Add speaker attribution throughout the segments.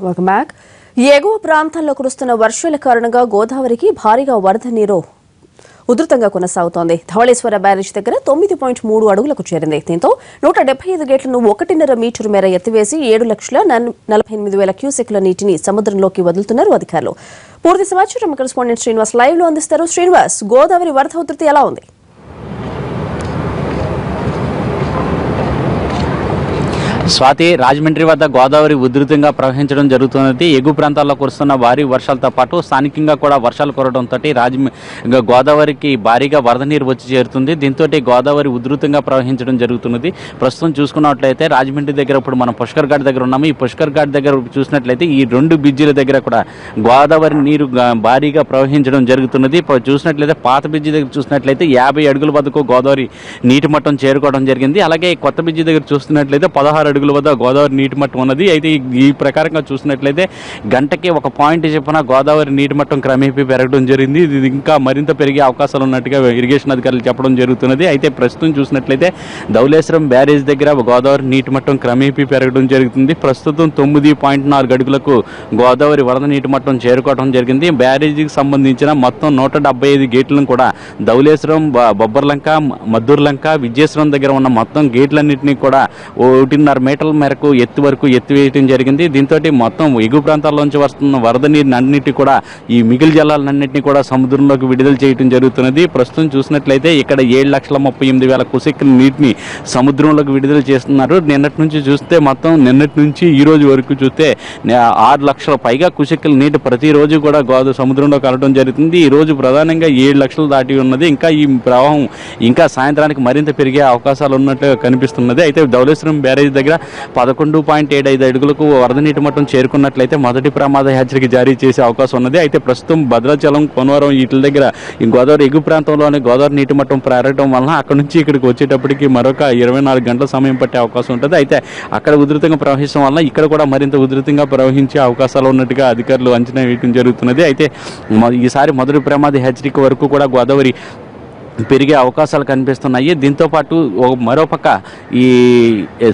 Speaker 1: Welcome back. ఎగువ ప్రాంతాల్లో కురుస్తున్న వర్షాల కారణంగా గోదావరికి భారీగా వరద నీరు ఉధృతంగా కొనసాగుతోంది. ధవళేశ్వర బ్యారేజ్ దగ్గర 9.3 అడుగులకు చేరింది. దీంతో 175 గేట్లను 1.5 మీటరు మేర ఎత్తివేసి 7,48,000 క్యూసెక్ల నీటిని సముద్రంలోకి వదులుతున్నారు అధికారులు. పూర్తి సమాచారం కరెస్పాండెంట్ శ్రీనివాస్ లైవ్ లో అందిస్తారు. శ్రీనివాస్, గోదావరి వరద ఉధృతి ఎలా ఉంది?
Speaker 2: స్వాతి, రాజమండ్రి వద్ద గోదావరి ఉధృతంగా ప్రవహించడం జరుగుతున్నది. ఎగువ ప్రాంతాల్లో కురుస్తున్న భారీ వర్షాలతో పాటు స్థానికంగా కూడా వర్షాలు కురవడంతో గోదావరికి భారీగా వరద నీరు వచ్చి చేరుతుంది. దీంతో గోదావరి ఉధృతంగా ప్రవహించడం జరుగుతున్నది. ప్రస్తుతం చూసుకున్నట్లయితే రాజమండ్రి దగ్గర ఇప్పుడు మనం పుష్కర్ ఘాట్ దగ్గర ఉన్నాము. ఈ పుష్కర్ ఘాట్ దగ్గర చూసినట్లయితే ఈ 2 బ్రిడ్జిల దగ్గర కూడా గోదావరి నీరు భారీగా ప్రవహించడం జరుగుతున్నది. చూసినట్లయితే పాత బ్రిడ్జి దగ్గర చూసినట్లయితే 50 అడుగుల వద్దకు గోదావరి నీటి మట్టం చేరుకోవడం జరిగింది. అలాగే కొత్త బ్రిడ్జి దగ్గర చూస్తున్నట్లయితే 16 అడుగుల వద్ద గోదావరి నీటి మట్టం ఉన్నది. అయితే ఈ ప్రకారంగా చూసినట్లయితే గంటకి 1 పాయింట్ చెప్పిన గోదావరి నీటి మట్టం క్రమేపీ పెరగడం జరిగింది. ఇది ఇంకా మరింత పెరిగే అవకాశాలు ఉన్నట్టుగా ఇరిగేషన్ అధికారులు చెప్పడం జరుగుతున్నది. అయితే ప్రస్తుతం చూసినట్లయితే ధవళేశ్వరం బ్యారేజ్ దగ్గర గోదావరి నీటి మట్టం క్రమేపీ పెరగడం జరుగుతుంది. ప్రస్తుతం 9.4 అడుగులకు గోదావరి వరద నీటి మట్టం చేరుకోవడం జరిగింది. బ్యారేజీకి సంబంధించిన మొత్తం 175 గేట్లను కూడా ధవళేశ్వరం, బొబ్బర్లంక, మద్దూర్లంక, విజయేశ్వరం దగ్గర ఉన్న మొత్తం గేట్లన్నింటినీ కూడా 1.5 మీటర్ల మేరకు ఎత్తు వరకు ఎత్తివేయడం జరిగింది. దీంతో మొత్తం ఎగువ ప్రాంతాల్లోంచి వస్తున్న వరద నీరుని అన్నింటి కూడా ఈ మిగిలి జలాలన్నింటినీ కూడా సముద్రంలోకి విడుదల చేయడం జరుగుతున్నది. ప్రస్తుతం చూసినట్లయితే ఇక్కడ 7,38,000 క్యూసెక్కుల నీటిని సముద్రంలోకి విడుదల చేస్తున్నారు. నిన్నటి నుంచి చూస్తే మొత్తం నిన్నటి నుంచి ఈ రోజు వరకు చూస్తే 6 లక్షల పైగా క్యూసెక్కుల నీటి ప్రతిరోజు కూడా సముద్రంలో కలవడం జరుగుతుంది. ఈ రోజు ప్రధానంగా 7 లక్షలు దాటి ఉన్నది. ఇంకా ఈ ప్రవాహం ఇంకా సాయంత్రానికి మరింత పెరిగే అవకాశాలు ఉన్నట్టు కనిపిస్తున్నది. అయితే ధవళేశ్వరం బ్యారేజ్ దగ్గర 11.75 అడుగులకు వరద నీటి మట్టం చేరుకున్నట్లయితే మొదటి ప్రమాద హెచ్చరిక జారీ చేసే అవకాశం ఉన్నది. అయితే ప్రస్తుతం భద్రాచలం, కొనవరం వీటి దగ్గర ఈ గోదావరి ఎగువ ప్రాంతంలోనే గోదావరి నీటి మట్టం పెరగడం వలన అక్కడ నుంచి ఇక్కడికి వచ్చేటప్పటికి మరొక 24 గంటల సమయం పట్టే అవకాశం ఉంటుంది. అయితే అక్కడ ఉధృతంగా ప్రవహించడం వలన ఇక్కడ కూడా మరింత ఉధృతంగా ప్రవహించే అవకాశాలు ఉన్నట్టుగా అధికారులు అంచనా వేయడం జరుగుతున్నది. అయితే ఈసారి మొదటి ప్రమాద హెచ్చరిక వరకు కూడా గోదావరి పెరిగే అవకాశాలు కనిపిస్తున్నాయి. దీంతోపాటు మరోపక్క ఈ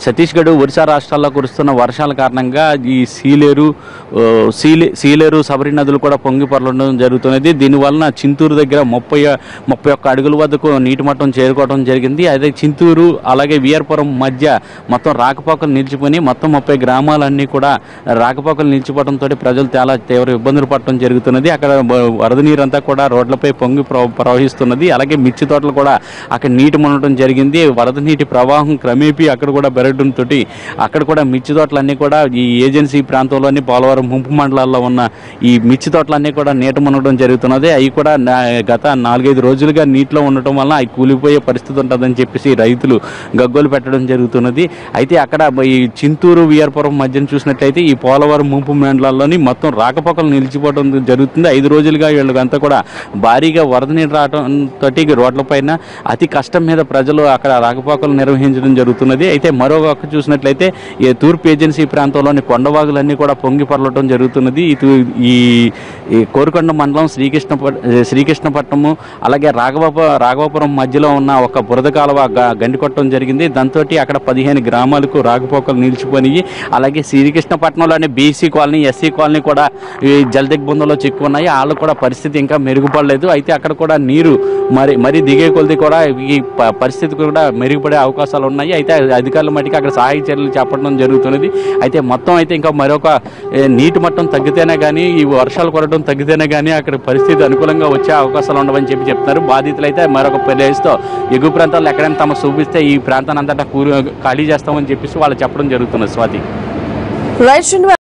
Speaker 2: ఛత్తీస్గఢ్, ఒరిస్సా రాష్ట్రాల్లో కురుస్తున్న వర్షాల కారణంగా ఈ సీలేరు, సబరి నదులు కూడా పొంగి పొరలడం జరుగుతున్నది. దీనివలన చింతూరు దగ్గర 31 అడుగుల వద్దకు నీటి మట్టం చేరుకోవడం జరిగింది. అదే చింతూరు అలాగే విఆర్పురం మధ్య మొత్తం రాకపోకలు నిలిచిపోయి మొత్తం 30 గ్రామాలన్నీ కూడా రాకపోకలు నిలిచిపోవడంతో ప్రజలు చాలా తీవ్ర ఇబ్బందులు పడటం జరుగుతున్నది. అక్కడ వరద నీరంతా కూడా రోడ్లపై పొంగి ప్రవహిస్తున్నది. అలాగే మిర్చి తోటలు కూడా అక్కడ నీటి మునగడం జరిగింది. వరద నీటి ప్రవాహం క్రమేపీ అక్కడ కూడా పెరగడంతో అక్కడ కూడా మిర్చి తోటలన్నీ కూడా ఈ ఏజెన్సీ ప్రాంతంలోని పోలవరం ముంపు మండలాల్లో ఉన్న ఈ మిర్చి తోటలన్నీ కూడా నీట మునగడం జరుగుతున్నది. అవి కూడా గత 4-5 రోజులుగా నీటిలో ఉండటం వల్ల అవి కూలిపోయే పరిస్థితి ఉంటుందని చెప్పేసి రైతులు గగ్గోలు పెట్టడం జరుగుతున్నది. అయితే అక్కడ ఈ చింతూరు, విఆర్పురం మధ్యన చూసినట్లయితే ఈ పోలవరం ముంపు మండలాల్లోని మొత్తం రాకపోకలు నిలిచిపోవడం జరుగుతుంది. 5 రోజులుగా వీళ్ళకంతా కూడా భారీగా వరద నీరు రావడంతో రోడ్లపైన అతి కష్టం మీద ప్రజలు అక్కడ రాకపోకలు నిర్వహించడం జరుగుతున్నది. అయితే మరో పక్క చూసినట్లయితే ఈ తూర్పు ఏజెన్సీ ప్రాంతంలోని కొండవాగులన్నీ కూడా పొంగి పొరలటం జరుగుతున్నది. ఈ కోరుకొండ మండలం శ్రీకృష్ణపట్నము అలాగే రాఘవపురం మధ్యలో ఉన్న ఒక బురద కాలువ గండికొట్టడం జరిగింది. దాంతో అక్కడ 15 గ్రామాలకు రాకపోకలు నిలిచిపోయి అలాగే శ్రీకృష్ణపట్నంలోని బీసీ కాలనీ, ఎస్సీ కాలనీ కూడా ఈ జలదిగ్బంధంలో చిక్కున్నాయి. వాళ్ళు కూడా పరిస్థితి ఇంకా మెరుగుపడలేదు. అయితే అక్కడ కూడా నీరు మరి దిగే కొలది కూడా ఈ పరిస్థితి కూడా మెరుగుపడే అవకాశాలు ఉన్నాయి. అయితే అధికారుల మట్టికి అక్కడ సహాయ చర్యలు చేపట్టడం జరుగుతున్నది. అయితే మొత్తం అయితే ఇంకా మరొక నీటి మట్టం తగ్గితేనే కానీ, ఈ వర్షాలు కురవడం తగ్గితేనే కానీ అక్కడ పరిస్థితి అనుకూలంగా వచ్చే అవకాశాలు ఉండవని చెప్తున్నారు. బాధితులు అయితే మరొక ప్లేస్తో ఎగువ ప్రాంతాల్లో ఎక్కడైనా తమ చూపిస్తే ఈ ప్రాంతాన్ని అంతటా ఖాళీ చేస్తామని చెప్పేసి వాళ్ళు చెప్పడం జరుగుతున్నది. స్వాతి.